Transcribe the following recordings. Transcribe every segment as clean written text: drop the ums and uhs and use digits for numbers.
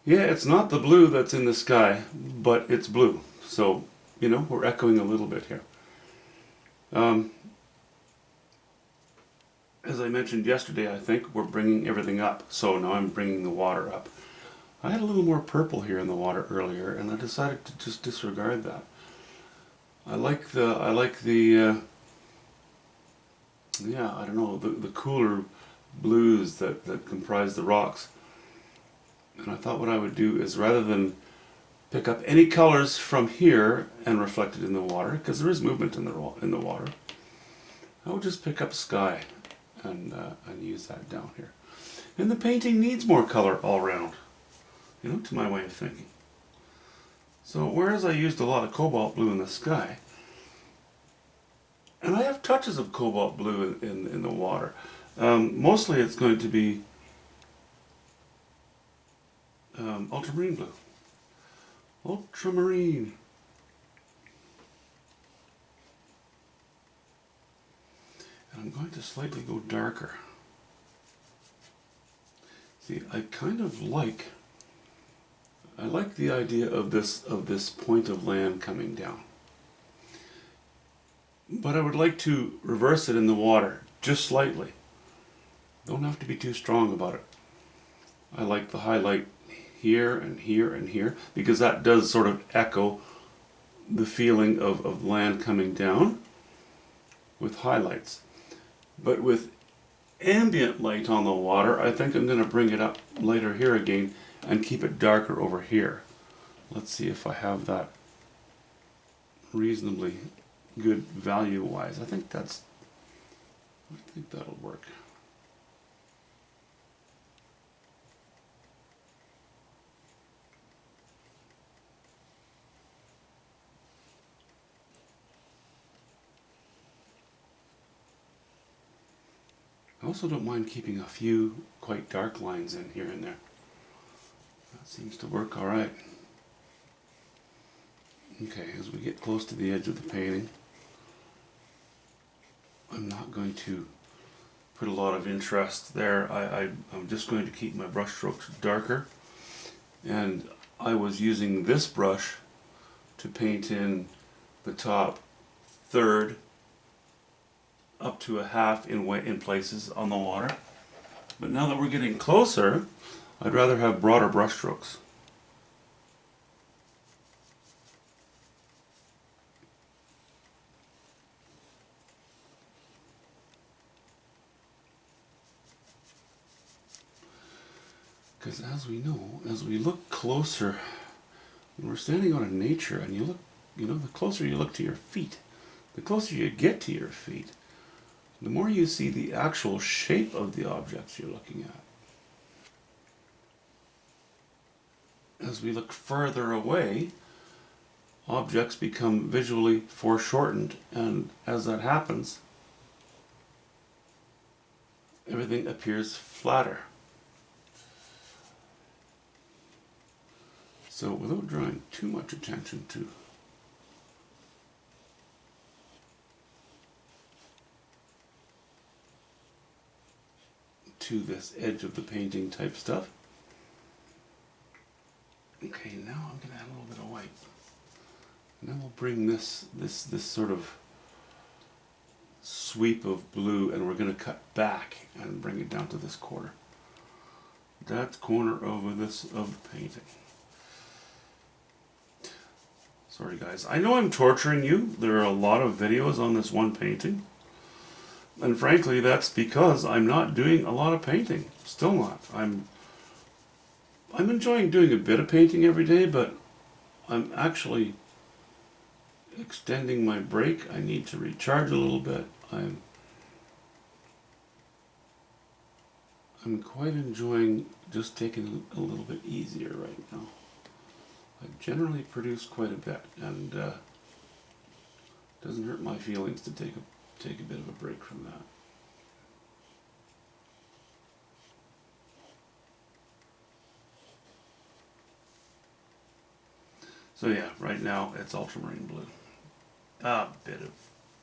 Yeah, it's not the blue that's in the sky, but it's blue. So, we're echoing a little bit here. Um, as I mentioned yesterday, I think we're bringing everything up. So now I'm bringing the water up. I had a little more purple here in the water earlier, and I decided to just disregard that. I like the yeah, I don't know, the cooler blues that comprise the rocks. And I thought what I would do is rather than pick up any colors from here and reflect it in the water, because there is movement in the water, I would just pick up sky and use that down here. And the painting needs more color all around, to my way of thinking. So whereas I used a lot of cobalt blue in the sky, and I have touches of cobalt blue in the water, mostly it's going to be ultramarine blue. Ultramarine. And I'm going to slightly go darker. See, I like the idea of this point of land coming down. But I would like to reverse it in the water, just slightly. Don't have to be too strong about it. I like the highlight here and here and here, because that does sort of echo the feeling of land coming down with highlights. But with ambient light on the water, I think I'm going to bring it up lighter here again and keep it darker over here. Let's see if I have that reasonably good value wise. I think that'll work. I also don't mind keeping a few quite dark lines in here and there. That seems to work all right. Okay, as we get close to the edge of the painting, I'm not going to put a lot of interest there. I'm just going to keep my brush strokes darker. And I was using this brush to paint in the top third up to a half in places on the water. But now that we're getting closer, I'd rather have broader brush strokes. Because as we know, as we look closer, when we're standing out in nature and you look, the closer you look to your feet, the closer you get to your feet, the more you see the actual shape of the objects you're looking at. As we look further away, objects become visually foreshortened, and as that happens, everything appears flatter. So without drawing too much attention to this edge of the painting type stuff. Okay, now I'm going to add a little bit of white. And then we'll bring this sort of sweep of blue, and we're going to cut back and bring it down to this corner. That corner of the painting. Sorry guys, I know I'm torturing you. There are a lot of videos on this one painting. And frankly, that's because I'm not doing a lot of painting. Still not. I'm enjoying doing a bit of painting every day, but I'm actually extending my break. I need to recharge a little bit. I'm quite enjoying just taking it a little bit easier right now. I generally produce quite a bit, and it doesn't hurt my feelings to take a bit of a break from that. So yeah, right now it's ultramarine blue. A bit of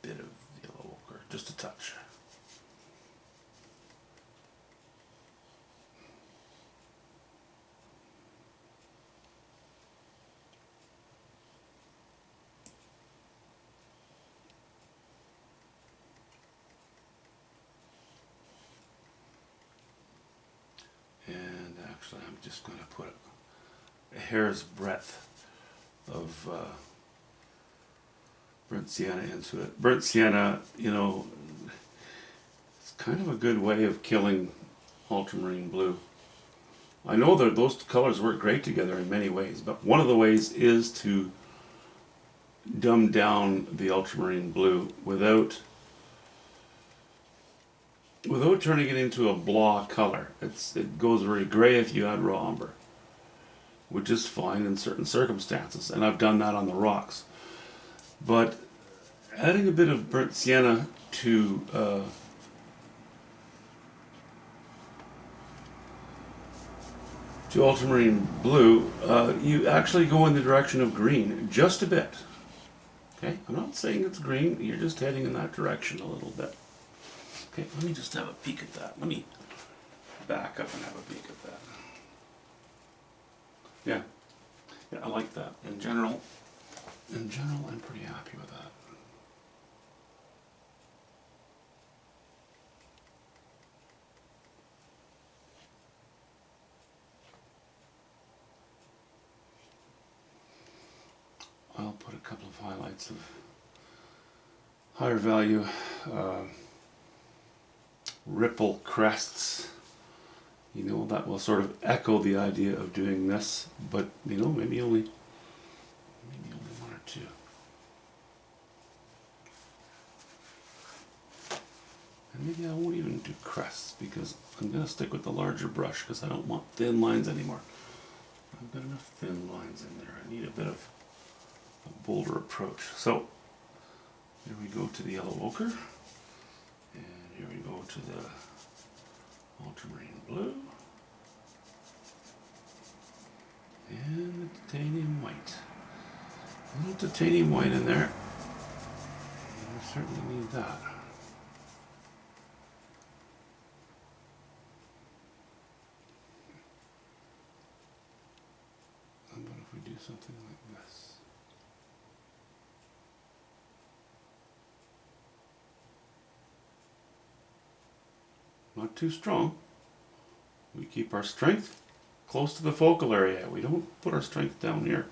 yellow ochre, just a touch. Actually, I'm just going to put a hair's breadth of burnt sienna into it. Burnt sienna, you know, it's kind of a good way of killing ultramarine blue. I know that those colors work great together in many ways, but one of the ways is to dumb down the ultramarine blue without turning it into a blah color. It goes very gray if you add raw umber, which is fine in certain circumstances, and I've done that on the rocks. But adding a bit of burnt sienna to ultramarine blue, you actually go in the direction of green just a bit. Okay, I'm not saying it's green, you're just heading in that direction a little bit. Okay, let me just have a peek at that. Let me back up and have a peek at that. Yeah, I like that. In general, I'm pretty happy with that. I'll put a couple of highlights of higher value ripple crests. You know, that will sort of echo the idea of doing this, but you know, maybe only one or two. And maybe I won't even do crests because I'm going to stick with the larger brush because I don't want thin lines anymore. I've got enough thin lines in there. I need a bit of a bolder approach. So here we go to the yellow ochre, and here we go to the ultramarine blue, and the titanium white. A little titanium white in there. We certainly need that. How about if we do something like this? Not too strong. We keep our strength close to the focal area. We don't put our strength down here.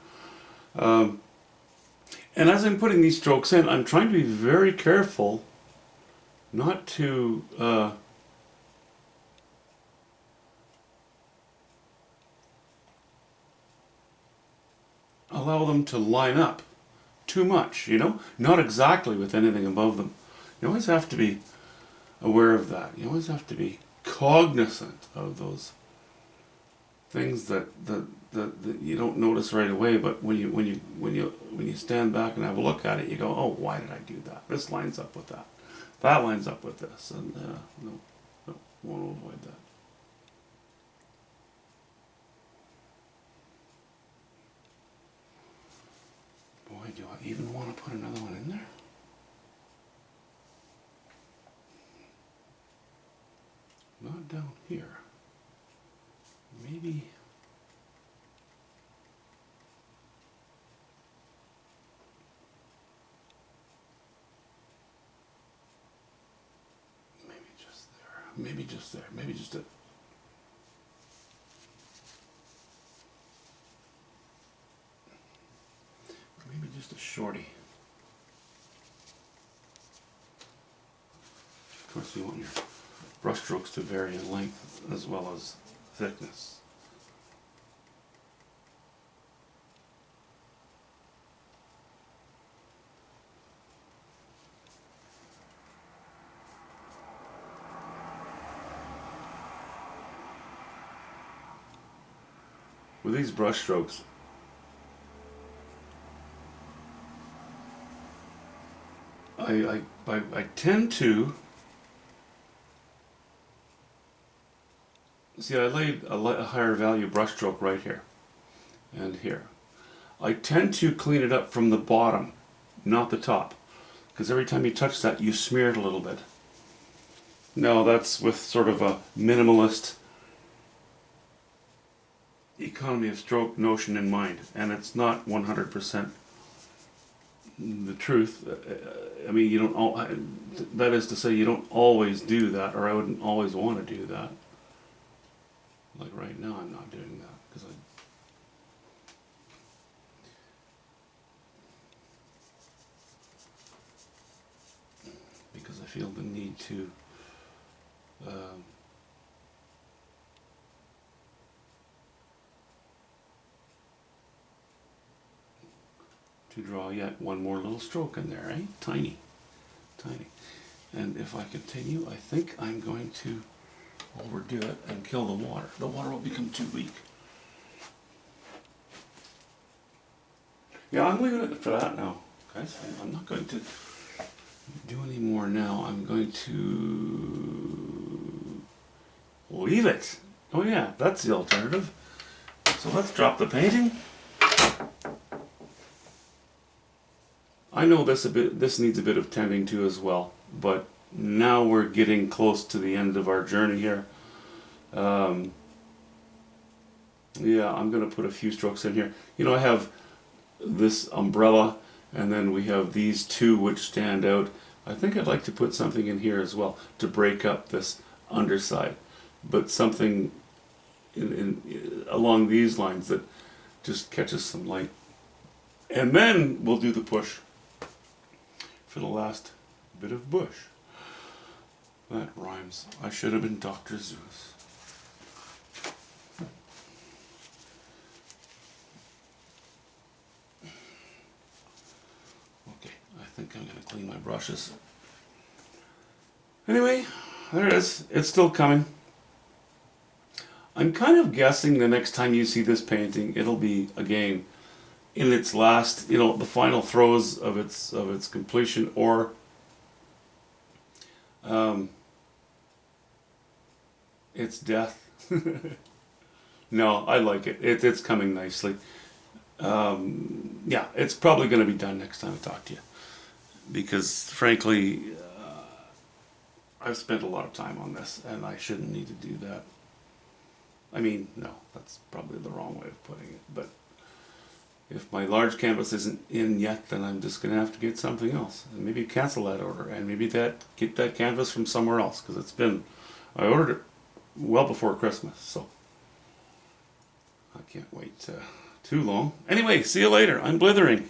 And as I'm putting these strokes in, I'm trying to be very careful not to allow them to line up too much, you know? Not exactly with anything above them. You always have to be aware of that. You always have to be cognizant of those things that you don't notice right away, but when you stand back and have a look at it, you go, oh, why did I do that? This lines up with that. That lines up with this, and no, won't avoid that. Boy, do I even want to put another one in there? Not down here. Maybe. Maybe just there. Maybe just there. Maybe just a. Maybe just a shorty. Of course, you want your brush strokes to vary in length as well as thickness. With these brush strokes, I tend to see. I laid a higher value brush stroke right here and here. I tend to clean it up from the bottom, not the top, because every time you touch that, you smear it a little bit. Now that's with sort of a minimalist economy of stroke notion in mind, and it's not 100% the truth. I mean, you don't. That is to say, you don't always do that, or I wouldn't always want to do that. Like right now I'm not doing that because I feel the need um, to draw yet one more little stroke in there, eh? Tiny, tiny. And if I continue, I think I'm going to overdo it and kill the water. The water will become too weak. Yeah, I'm leaving it for that now, guys. I'm not going to do any more now. I'm going to leave it. Oh yeah, that's the alternative. So let's drop the painting. I know this needs a bit of tending to as well, but now we're getting close to the end of our journey here. Yeah, I'm going to put a few strokes in here. You know, I have this umbrella, and then we have these two which stand out. I think I'd like to put something in here as well to break up this underside, but something along these lines that just catches some light. And then we'll do the push for the last bit of bush. That rhymes. I should have been Dr. Zeus. Okay, I think I'm going to clean my brushes. Anyway, there it is. It's still coming. I'm kind of guessing the next time you see this painting, it'll be, again, in its last, you know, the final throes of its completion, or its death. No, I like it. It's coming nicely. Yeah, it's probably going to be done next time I talk to you, because frankly, I've spent a lot of time on this, and I shouldn't need to do that. I mean, no, that's probably the wrong way of putting it, but if my large canvas isn't in yet, then I'm just going to have to get something else, and maybe cancel that order, and maybe get that canvas from somewhere else, because I ordered it well before Christmas, so I can't wait too long. Anyway, see you later. I'm blithering.